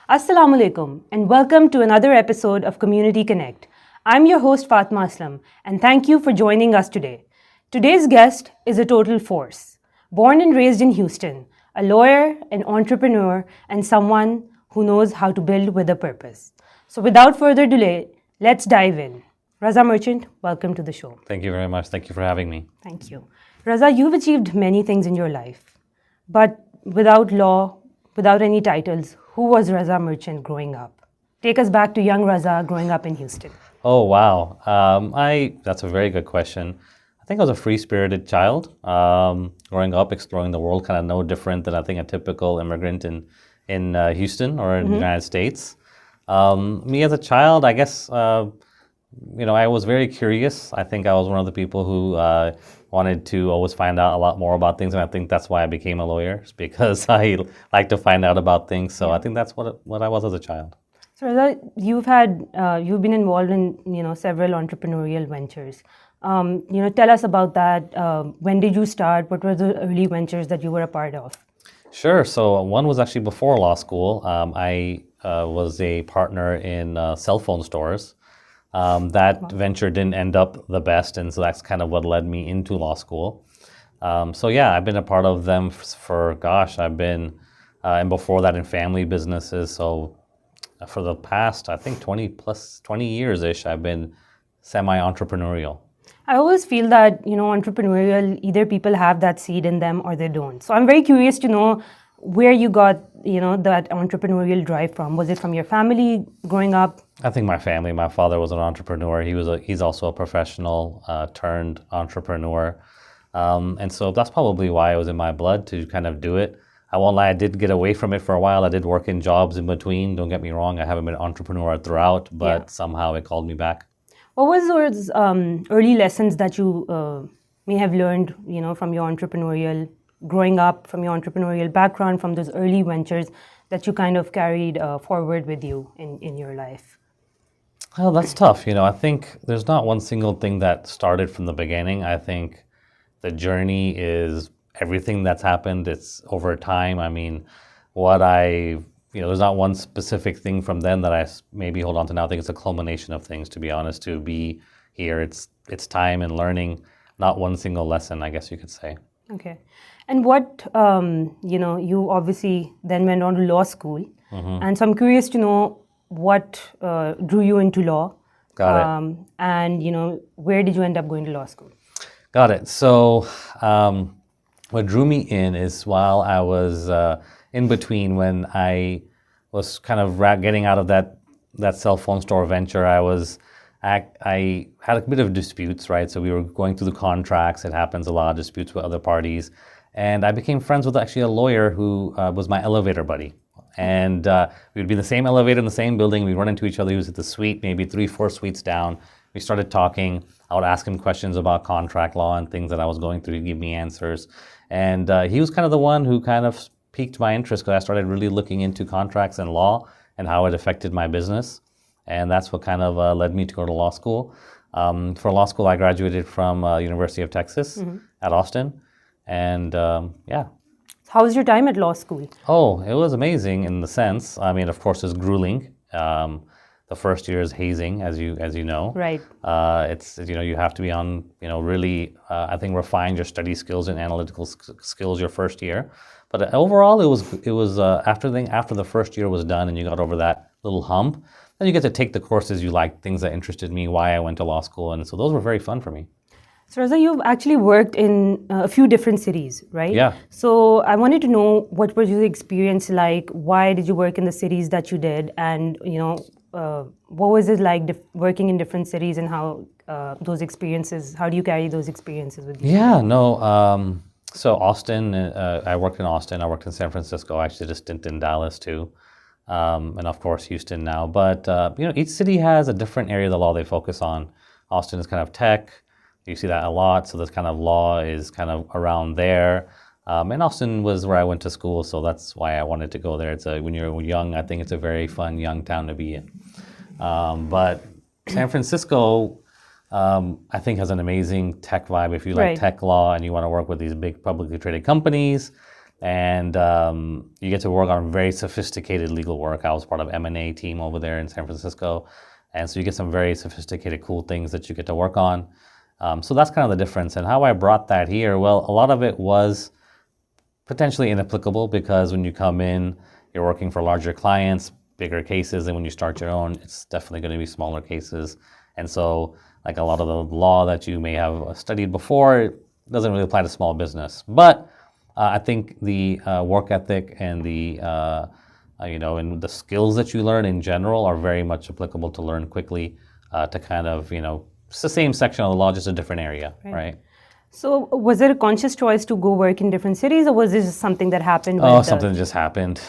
Assalamu alaikum and welcome to another episode of Community Connect. I'm your host Fatima Aslam and thank you for joining us today. Today's guest is a total force. Born and raised in Houston, a lawyer, an entrepreneur, and someone who knows how to build with a purpose. So without further delay, let's dive in. Raza Merchant, welcome to the show. Thank you very much. Thank you for having me. Thank you. Raza, you've achieved many things in your life, but without law, without any titles, who was Raza Merchant growing up? Take us back to young Raza growing up in Houston. Oh, wow. That's a very good question. I think I was a free-spirited child. Growing up, exploring the world, kind of no different than I think a typical immigrant in Houston or in the United States. Me as a child, I guess, I was very curious. I think I was one of the people who wanted to always find out a lot more about things, and I think that's why I became a lawyer, because I like to find out about things. So I think that's what I was as a child. So Raza, you've been involved in several entrepreneurial ventures. Tell us about that. When did you start? What were the early ventures that you were a part of? Sure. So one was actually before law school. I was a partner in cell phone stores. That venture didn't end up the best, and so that's kind of what led me into law school. I've been a part of them I've been, and before that in family businesses. So for the past, I think 20 years-ish, I've been semi-entrepreneurial. I always feel that, entrepreneurial, either people have that seed in them or they don't. So I'm very curious to know where you got, that entrepreneurial drive from. Was it from your family growing up? I think my family. My father was an entrepreneur. He's also a professional turned entrepreneur. And so that's probably why it was in my blood to kind of do it. I won't lie, I did get away from it for a while. I did work in jobs in between. Don't get me wrong, I haven't been an entrepreneur throughout, but somehow it called me back. What was those early lessons that you may have learned, from your entrepreneurial growing up, from your entrepreneurial background, from those early ventures that you kind of carried forward with you in your life? Well, that's tough. I think there's not one single thing that started from the beginning. I think the journey is everything that's happened. It's over time. I mean, there's not one specific thing from then that I maybe hold on to now. I think it's a culmination of things, to be honest, to be here. It's time and learning, not one single lesson, I guess you could say. Okay. And what, you obviously then went on to law school. Mm-hmm. And so I'm curious to know what drew you into law. Got it. And, where did you end up going to law school? Got it. So what drew me in is while I was in between, when I was kind of getting out of that cell phone store venture, I had a bit of disputes, right? So we were going through the contracts. It happens a lot, disputes with other parties. And I became friends with actually a lawyer who was my elevator buddy. And we would be in the same elevator in the same building. We'd run into each other. He was at the suite, maybe 3-4 suites down. We started talking. I would ask him questions about contract law and things that I was going through. He'd give me answers. And he was kind of the one who kind of piqued my interest, because I started really looking into contracts and law and how it affected my business. And that's what kind of led me to go to law school. For law school, I graduated from University of Texas at Austin. And How was your time at law school? Oh, it was amazing in the sense. I mean, of course, it's grueling. The first year is hazing, as you know. Right. It's you have to be on really I think refine your study skills and analytical skills your first year. But overall, it was after the first year was done and you got over that little hump, then you get to take the courses you like, things that interested me, why I went to law school, and so those were very fun for me. So Raza, you've actually worked in a few different cities, right? Yeah. So I wanted to know, what was your experience like? Why did you work in the cities that you did? And, what was it like working in different cities, and how those experiences, how do you carry those experiences with you? Yeah, no. So Austin, I worked in Austin. I worked in San Francisco. I actually did a stint in Dallas too. And of course Houston now. But, each city has a different area of the law they focus on. Austin is kind of tech. You see that a lot, so this kind of law is kind of around there. And Austin was where I went to school, so that's why I wanted to go there. When you're young, I think it's a very fun young town to be in. But San Francisco, I think, has an amazing tech vibe. If you like tech law and you want to work with these big publicly traded companies, And you get to work on very sophisticated legal work. I was part of M&A team over there in San Francisco. And so you get some very sophisticated, cool things that you get to work on. So that's kind of the difference. And how I brought that here, well, a lot of it was potentially inapplicable because when you come in, you're working for larger clients, bigger cases, and when you start your own, it's definitely going to be smaller cases. And so like a lot of the law that you may have studied before doesn't really apply to small business. But I think the work ethic and the and the skills that you learn in general are very much applicable to learn quickly to kind of, it's the same section of the law, just a different area, right? So was it a conscious choice to go work in different cities, or was this just something that happened? Something just happened.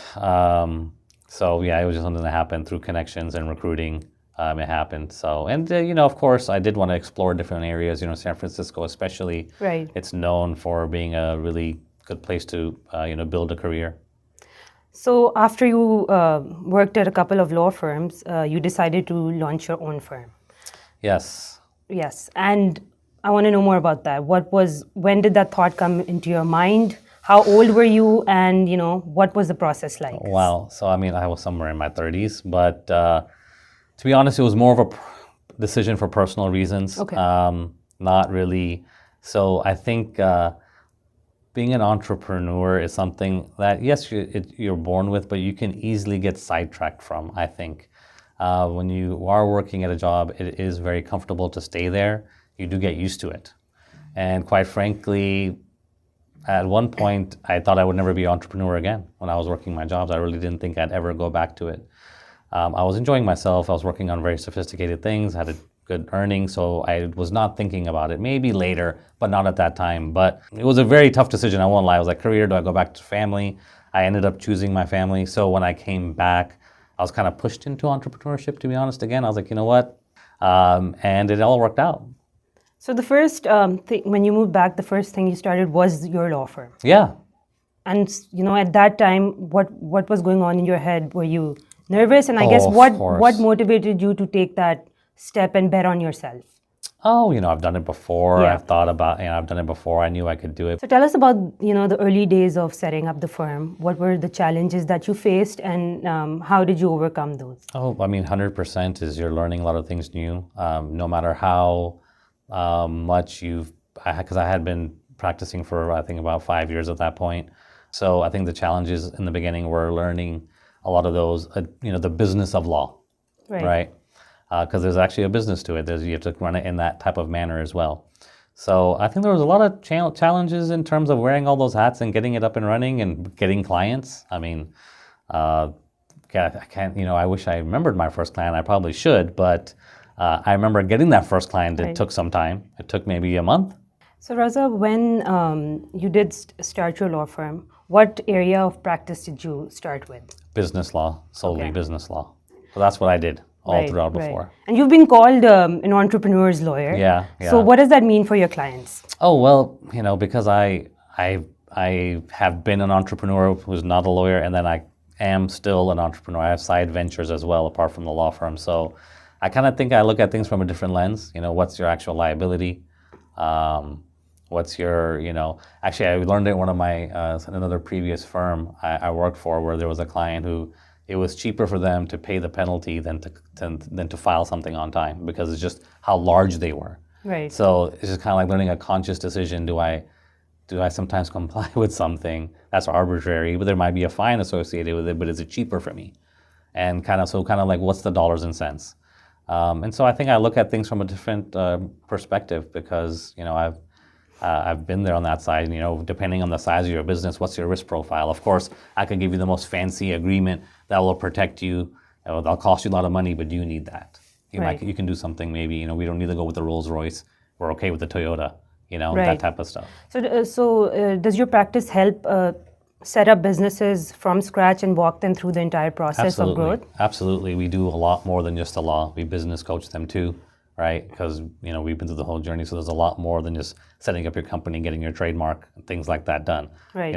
So yeah, it was just something that happened through connections and recruiting. It happened. So, and of course, I did want to explore different areas. San Francisco, especially, right? It's known for being a really good place to build a career. So after you worked at a couple of law firms, you decided to launch your own firm. Yes. Yes, and I want to know more about that. When did that thought come into your mind? How old were you, and what was the process like? Wow. So I was somewhere in my 30s, but to be honest, it was more of a decision for personal reasons. Okay. Not really. So I think being an entrepreneur is something that, yes, you're born with, but you can easily get sidetracked from, I think. When you are working at a job, it is very comfortable to stay there. You do get used to it. And quite frankly, at one point, I thought I would never be an entrepreneur again. When I was working my jobs, I really didn't think I'd ever go back to it. I was enjoying myself. I was working on very sophisticated things, had a good earning, so I was not thinking about it. Maybe later, but not at that time. But it was a very tough decision, I won't lie. I was like, career, do I go back to family? I ended up choosing my family. So when I came back, I was kind of pushed into entrepreneurship, to be honest. Again, I was like, you know what? And it all worked out. So the first thing, when you moved back, the first thing you started was your law firm. Yeah. And, at that time, what was going on in your head? Were you nervous? And I guess what motivated you to take that step and bet on yourself? Oh, I've done it before. Yeah. I've thought about, I've done it before. I knew I could do it. So tell us about, the early days of setting up the firm. What were the challenges that you faced, and how did you overcome those? Oh, 100% is you're learning a lot of things new. No matter how much because I had been practicing for, I think, about 5 years at that point. So I think the challenges in the beginning were learning a lot of those, the business of law, right? Because there's actually a business to it. You have to run it in that type of manner as well. So I think there was a lot of challenges in terms of wearing all those hats and getting it up and running and getting clients. I can't, I wish I remembered my first client. I probably should, but I remember getting that first client. It took some time. It took maybe a month. So Raza, when you did start your law firm, what area of practice did you start with? Business law, solely business law. So that's what I did all throughout before. And you've been called an entrepreneur's lawyer. Yeah. So what does that mean for your clients? Oh, well, because I have been an entrepreneur who's not a lawyer, and then I am still an entrepreneur. I have side ventures as well, apart from the law firm. So I kind of think I look at things from a different lens. What's your actual liability? What's your, actually I learned it in one of my, another previous firm I worked for, where there was a client who, it was cheaper for them to pay the penalty than to file something on time, because it's just how large they were. Right. So it's just kind of like learning a conscious decision. Do I sometimes comply with something that's arbitrary, but there might be a fine associated with it, but is it cheaper for me? And kind of like, what's the dollars and cents? And so I think I look at things from a different perspective, because I've been there on that side. Depending on the size of your business, what's your risk profile? Of course, I could give you the most fancy agreement that will protect you. That'll cost you a lot of money, but do you need that? You can do something maybe. We don't need to go with the Rolls Royce. We're okay with the Toyota. That type of stuff. So does your practice help set up businesses from scratch and walk them through the entire process of growth? Absolutely. We do a lot more than just the law. We business coach them too, right? Because, we've been through the whole journey. So there's a lot more than just setting up your company, getting your trademark, and things like that done. Right.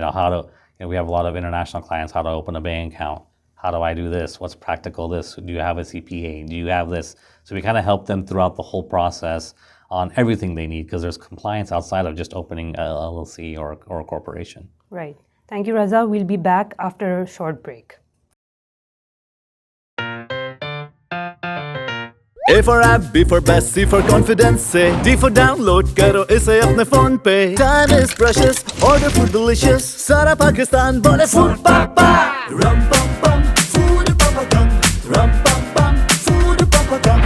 We have a lot of international clients, how to open a bank account. How do I do this? What's practical this? Do you have a CPA? Do you have this? So we kind of help them throughout the whole process on everything they need, because there's compliance outside of just opening a LLC or a corporation. Right. Thank you, Raza. We'll be back after a short break. A for app, B for best, C for confidence से D for download करो इसे अपने phone पे. Time is precious, order food delicious. सारा पाकिस्तान बोले food papa. Rum pum pum, food papa dum. Rum pum pum, food papa dum.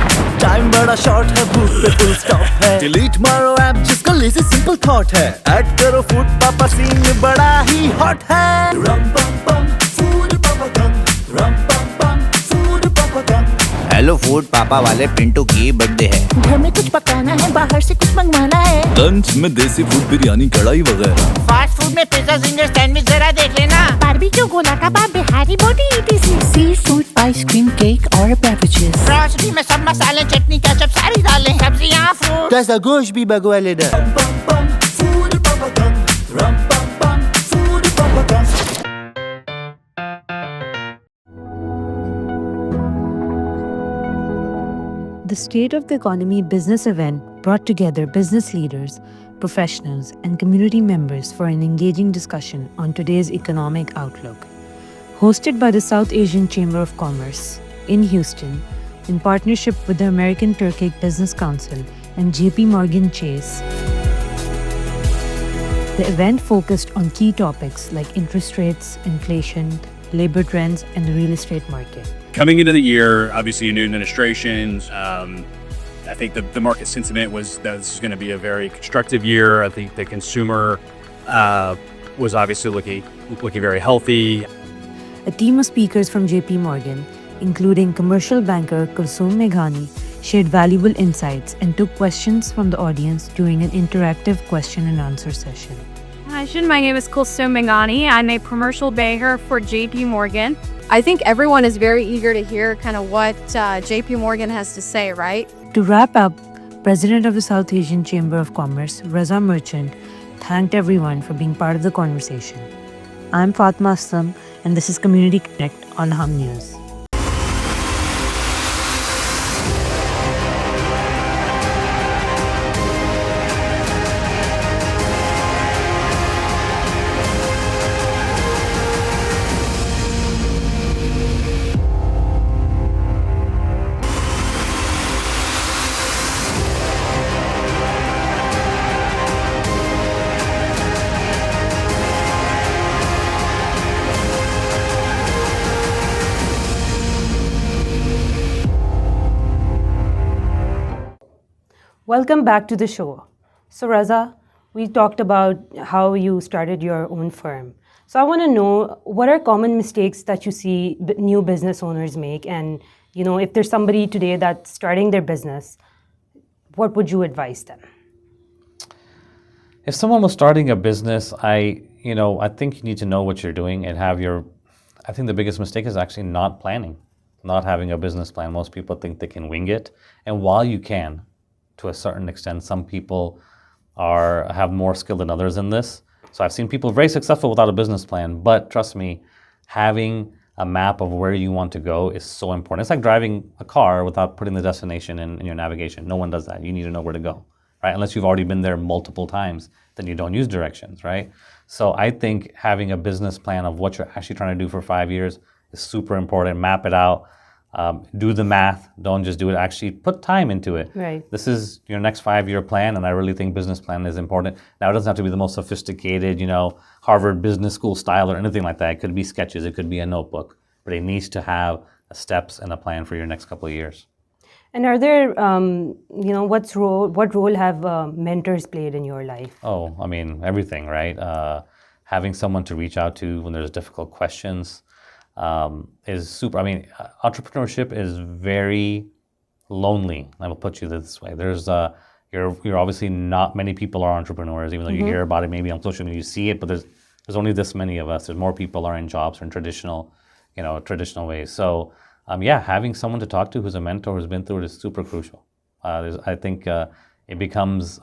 Time बड़ा short है, भूख पे full stop है. Delete मारो app जिसका lazy simple thought है. Add करो food papa scene बड़ा ही hot है. Rum pum pum, food papa dum. Rum pum pum, food papa dum. Hello food पापा वाले पिंटू की बर्थडे है. घर में कुछ पकाना है, बाहर से कुछ मंगवाना है. लंच में देसी फूड, बिरयानी, कढ़ाई वगैरह. फास्ट फूड में पिज्जा, जिंगर, सैंडविच जरा देख लेना. बारबेक्यू, गोला कबाब, बिहारी बोटी, etc. Seafood, ice cream, cake और beverages. ग्रोसरी में सब मसाले, चटनी, केचप सारी डालें. सब्जियां, फ्रूट. कैसा गोश्त भी भगवा लेना. The State of the Economy business event brought together business leaders, professionals, and community members for an engaging discussion on today's economic outlook. Hosted by the South Asian Chamber of Commerce in Houston, in partnership with the American Turkic Business Council and JP Morgan Chase. The event focused on key topics like interest rates, inflation, labor trends, and the real estate market. Coming into the year, obviously a new administration. I think the market sentiment was that this is going to be a very constructive year. I think the consumer was obviously looking very healthy. A team of speakers from JP Morgan, including commercial banker Kulsum Meghani, shared valuable insights and took questions from the audience during an interactive question and answer session. Hi, my name is Kulsum Meghani. I'm a commercial banker for JP Morgan. I think everyone is very eager to hear kind of what JP Morgan has to say, right? To wrap up, President of the South Asian Chamber of Commerce, Raza Merchant, thanked everyone for being part of the conversation. I'm Fatima Aslam, and this is Community Connect on Hum News. Welcome back to the show. So Raza, we talked about how you started your own firm. So I want to know, what are common mistakes that you see new business owners make? And if there's somebody today that's starting their business, what would you advise them? If someone was starting a business, I think you need to know what you're doing and I think the biggest mistake is actually not planning, not having a business plan. Most people think they can wing it. And while you can, to a certain extent, some people have more skill than others in this. So I've seen people very successful without a business plan, but trust me, having a map of where you want to go is so important. It's like driving a car without putting the destination in your navigation. No one does that. You need to know where to go, right? Unless you've already been there multiple times, then you don't use directions, right? So I think having a business plan of what you're actually trying to do for 5 years is super important. Map it out. Do the math. Don't just do it. Actually put time into it. Right. This is your next 5-year plan, and I really think business plan is important. Now, it doesn't have to be the most sophisticated, Harvard Business School style or anything like that. It could be sketches. It could be a notebook. But it needs to have steps and a plan for your next couple of years. And are there, what role have mentors played in your life? Oh, I mean, everything, right? Having someone to reach out to when there's difficult questions. Is super. I mean, entrepreneurship is very lonely. I will put you this way. There's you're obviously not many people are entrepreneurs, even though you hear about it maybe on social media, you see it, but there's only this many of us. There's more people are in jobs or in traditional ways. So having someone to talk to who's a mentor who's been through it is super crucial. I think it becomes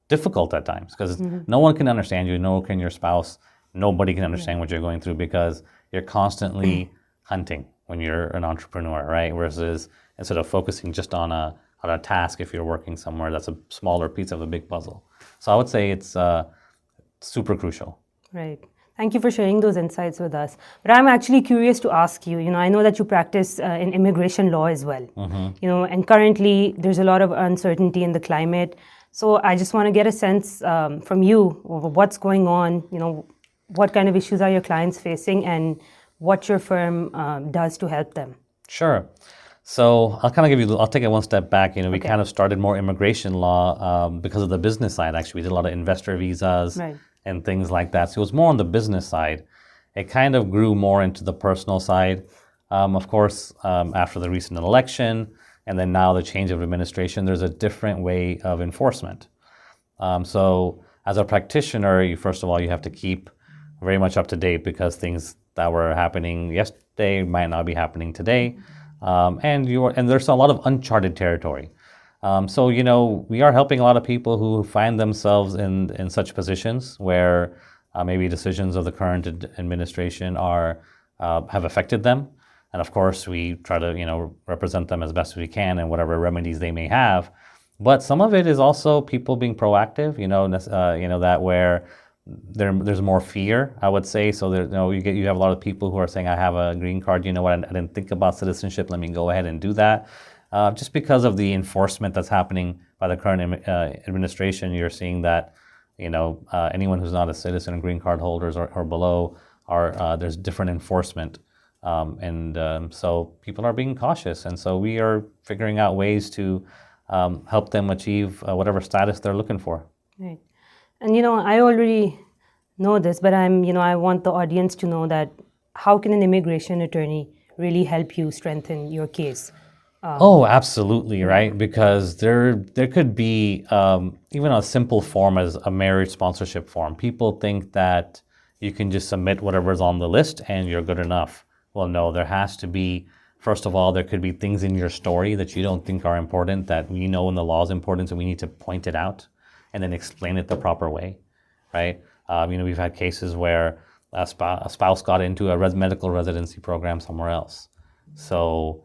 difficult at times because no one can understand you, nor can your spouse. Nobody can understand what you're going through because you're constantly hunting when you're an entrepreneur, right? Versus instead of focusing just on a task, if you're working somewhere, that's a smaller piece of a big puzzle. So I would say it's super crucial. Right. Thank you for sharing those insights with us. But I'm actually curious to ask you, I know that you practice in immigration law as well. And currently there's a lot of uncertainty in the climate. So I just want to get a sense from you of what's going on, what kind of issues are your clients facing and what your firm does to help them. Sure. So I'll take it one step back. We kind of started more immigration law because of the business side. Actually, we did a lot of investor visas and things like that. So it was more on the business side. It kind of grew more into the personal side. Of course, after the recent election and then now the change of administration, there's a different way of enforcement. So as a practitioner, first of all, you have to keep very much up to date because things that were happening yesterday might not be happening today. And there's a lot of uncharted territory. So we are helping a lot of people who find themselves in such positions where maybe decisions of the current administration have affected them. And of course, we try to represent them as best as we can and whatever remedies they may have. But some of it is also people being proactive. That where there's more fear, I would say. So you have a lot of people who are saying, I have a green card. You know what? I didn't think about citizenship. Let me go ahead and do that. Just because of the enforcement that's happening by the current administration, you're seeing that anyone who's not a citizen and green card holders or below there's different enforcement, so people are being cautious, and so we are figuring out ways to help them achieve whatever status they're looking for. Right. And I already know this, but I want the audience to know that how can an immigration attorney really help you strengthen your case? Absolutely, right? Because there could be even a simple form as a marriage sponsorship form. People think that you can just submit whatever's on the list and you're good enough. Well, no, there has to be, first of all, there could be things in your story that you don't think are important that we know in the law is important, so we need to point it out and then explain it the proper way, right? We've had cases where a spouse got into a medical residency program somewhere else. So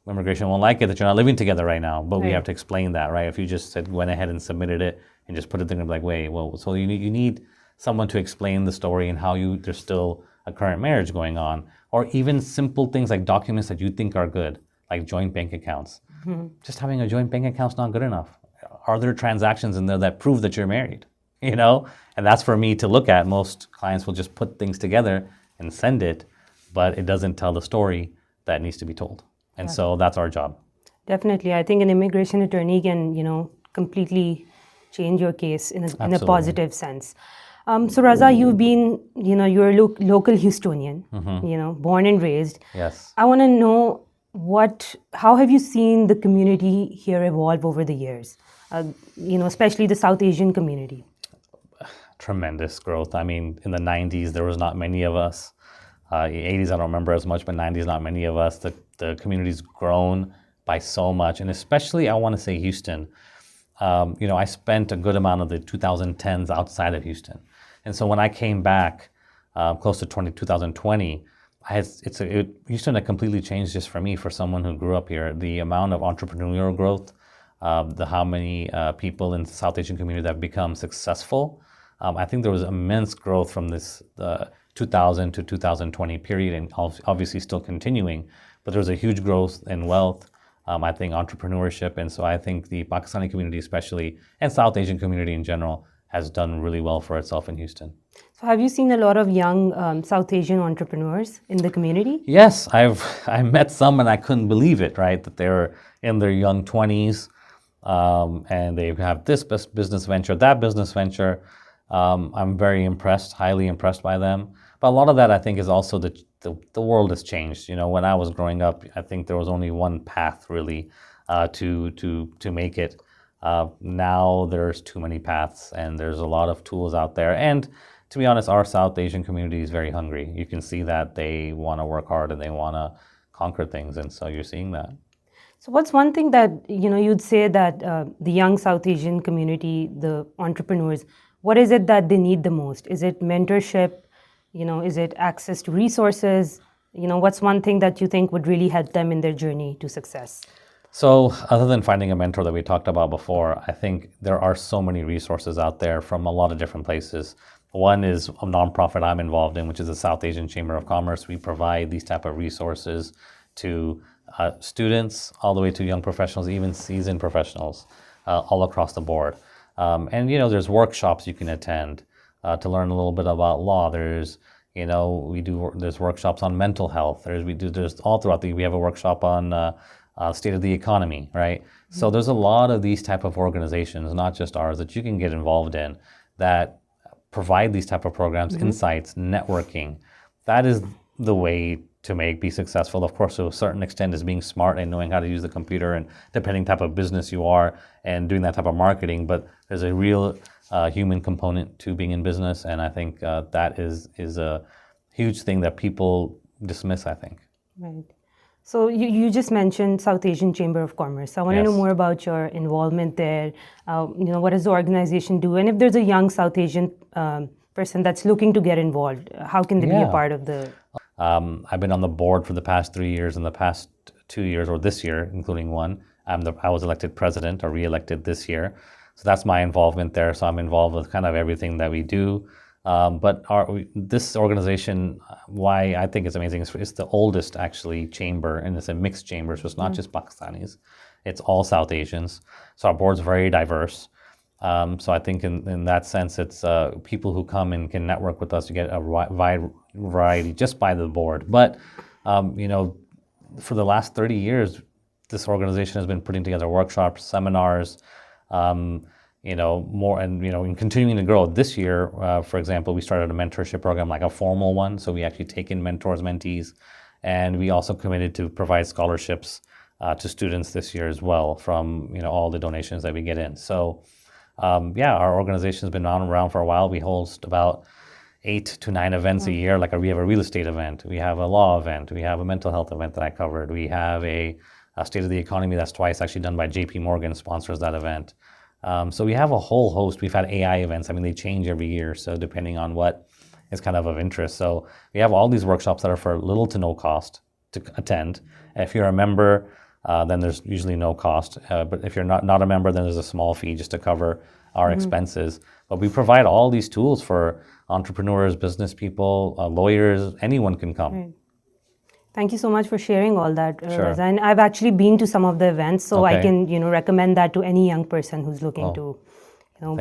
immigration won't like it that you're not living together right now, but we have to explain that, right? If you just went ahead and submitted it and just put it there and be like, wait, well, so you need someone to explain the story and how there's still a current marriage going on, or even simple things like documents that you think are good, like joint bank accounts. Just having a joint bank account's not good enough. Are there transactions in there that prove that you're married? And that's for me to look at. Most clients will just put things together and send it, but it doesn't tell the story that needs to be told. And so that's our job. Definitely. I think an immigration attorney can, completely change your case in a positive sense. So Raza, you've been, you're a local Houstonian, born and raised. Yes. I want to know how have you seen the community here evolve over the years? Especially the South Asian community. Tremendous growth. I mean, in the 90s, there was not many of us. 80s, I don't remember as much, but 90s, not many of us. The community's grown by so much, and especially, I want to say Houston. I spent a good amount of the 2010s outside of Houston. And so when I came back close to 2020, Houston had completely changed just for me, for someone who grew up here. The amount of entrepreneurial growth, how many people in the South Asian community that have become successful. I think there was immense growth from this 2000 to 2020 period, and obviously still continuing, but there was a huge growth in wealth, I think entrepreneurship, and so I think the Pakistani community especially, and South Asian community in general, has done really well for itself in Houston. So have you seen a lot of young South Asian entrepreneurs in the community? Yes, I met some and I couldn't believe it, right? That they're in their young 20s and they have this business venture, that business venture. I'm very impressed, highly impressed by them. But a lot of that, I think, is also the world has changed. When I was growing up, I think there was only one path really to make it. Now there's too many paths, and there's a lot of tools out there. And to be honest, our South Asian community is very hungry. You can see that they want to work hard and they want to conquer things, and so you're seeing that. So what's one thing that you'd say that the young South Asian community, the entrepreneurs, what is it that they need the most? Is it mentorship? Is it access to resources? What's one thing that you think would really help them in their journey to success? So other than finding a mentor that we talked about before, I think there are so many resources out there from a lot of different places, One is a nonprofit I'm involved in, which is the South Asian Chamber of Commerce. We provide these type of resources to students all the way to young professionals, even seasoned professionals, all across the board. And there's workshops you can attend to learn a little bit about law. There's there's workshops on mental health. There's all throughout we have a workshop on state of the economy, right? So there's a lot of these type of organizations, not just ours, that you can get involved in that provide these type of programs, insights, networking. That is the way to be successful. Of course, to a certain extent, is being smart and knowing how to use the computer, and depending type of business you are and doing that type of marketing. But there's a real human component to being in business, and I think that is a huge thing that people dismiss, I think. Right. So you just mentioned South Asian Chamber of Commerce. I want to know more about your involvement there. What does the organization do? And if there's a young South Asian person that's looking to get involved, how can they be a part of the... I've been on the board for the past 3 years. In the past 2 years, or this year, including one, I was elected president or re-elected this year. So that's my involvement there. So I'm involved with kind of everything that we do. But this organization, why I think it's amazing, it's the oldest actually chamber, and it's a mixed chamber, so it's not just Pakistanis, it's all South Asians. So our board's very diverse. So I think in that sense, it's people who come and can network with us to get a wide variety just by the board. But for the last 30 years, this organization has been putting together workshops, seminars, more, and in continuing to grow. This year, for example, we started a mentorship program, like a formal one. So we actually take in mentors, mentees, and we also committed to provide scholarships to students this year as well from all the donations that we get in. So our organization has been around for a while. We host about 8 to 9 events a year. We have a real estate event, we have a law event, we have a mental health event that I covered, we have a state of the economy that's twice actually done by JP Morgan, sponsors that event. So we have a whole host. We've had AI events. I mean, they change every year, so depending on what is kind of interest. So we have all these workshops that are for little to no cost to attend. If you're a member, then there's usually no cost. But if you're not a member, then there's a small fee just to cover our expenses. But we provide all these tools for entrepreneurs, business people, lawyers, anyone can come. Right. Thank you so much for sharing all that, Sure. Raza. And I've actually been to some of the events, so I can, recommend that to any young person who's looking to,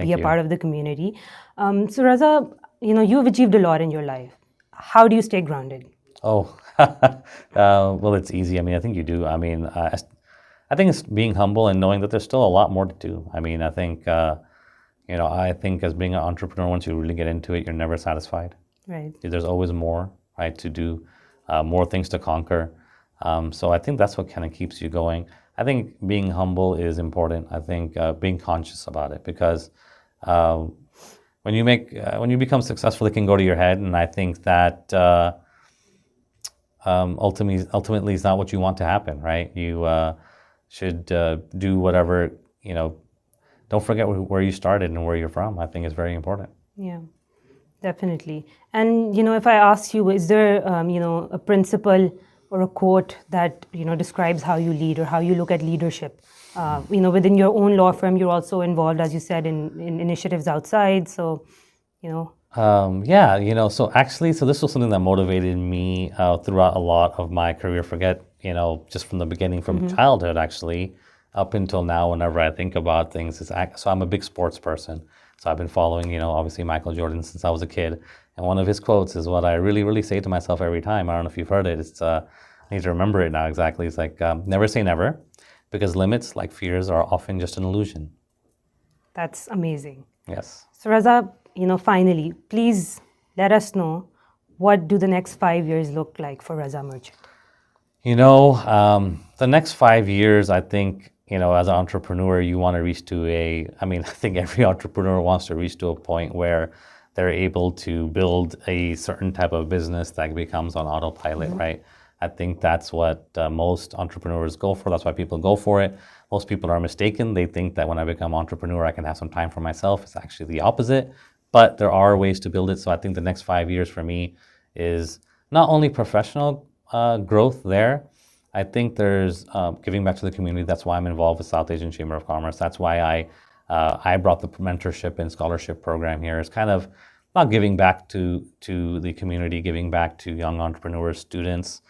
be a part of the community. So Raza, you've achieved a lot in your life. How do you stay grounded? Oh, well, it's easy. I mean, I think you do. I mean, I think it's being humble and knowing that there's still a lot more to do. I mean, I think, I think as being an entrepreneur, once you really get into it, you're never satisfied. Right. There's always more, right, to do. More things to conquer. So I think that's what kind of keeps you going. I think being humble is important. I think being conscious about it, because when you become successful, it can go to your head, and I think that ultimately is not what you want to happen, right? You should do whatever, don't forget where you started and where you're from. I think is very important. Yeah. Definitely. And, if I ask you, is there, a principle or a quote that, describes how you lead or how you look at leadership? Within your own law firm, you're also involved, as you said, in initiatives outside. So, so actually, this was something that motivated me throughout a lot of my career. Just from the beginning, from childhood, actually, up until now, whenever I think about things, so I'm a big sports person. So I've been following, obviously Michael Jordan since I was a kid. And one of his quotes is what I really, really say to myself every time. I don't know if you've heard it. It's, I need to remember it now exactly. It's like, never say never, because limits, like fears, are often just an illusion. That's amazing. Yes. So Raza, finally, please let us know, what do the next 5 years look like for Raza Merchant? The next 5 years, I think, as an entrepreneur, you want to reach to I think every entrepreneur wants to reach to a point where they're able to build a certain type of business that becomes on autopilot, right? I think that's what most entrepreneurs go for. That's why people go for it. Most people are mistaken. They think that when I become entrepreneur, I can have some time for myself. It's actually the opposite, but there are ways to build it. So I think the next 5 years for me is not only professional growth there. I think there's giving back to the community. That's why I'm involved with South Asian Chamber of Commerce. That's why I brought the mentorship and scholarship program here. It's kind of about giving back to the community, giving back to young entrepreneurs, students.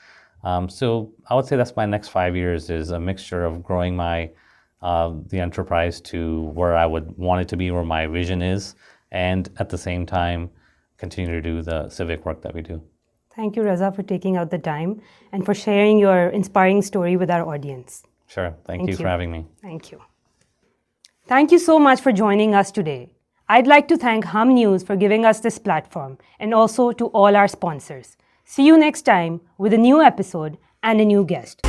So I would say that's my next 5 years is a mixture of growing the enterprise to where I would want it to be, where my vision is, and at the same time, continue to do the civic work that we do. Thank you, Raza, for taking out the time and for sharing your inspiring story with our audience. Sure. Thank you for having me. Thank you. Thank you so much for joining us today. I'd like to thank Hum News for giving us this platform and also to all our sponsors. See you next time with a new episode and a new guest.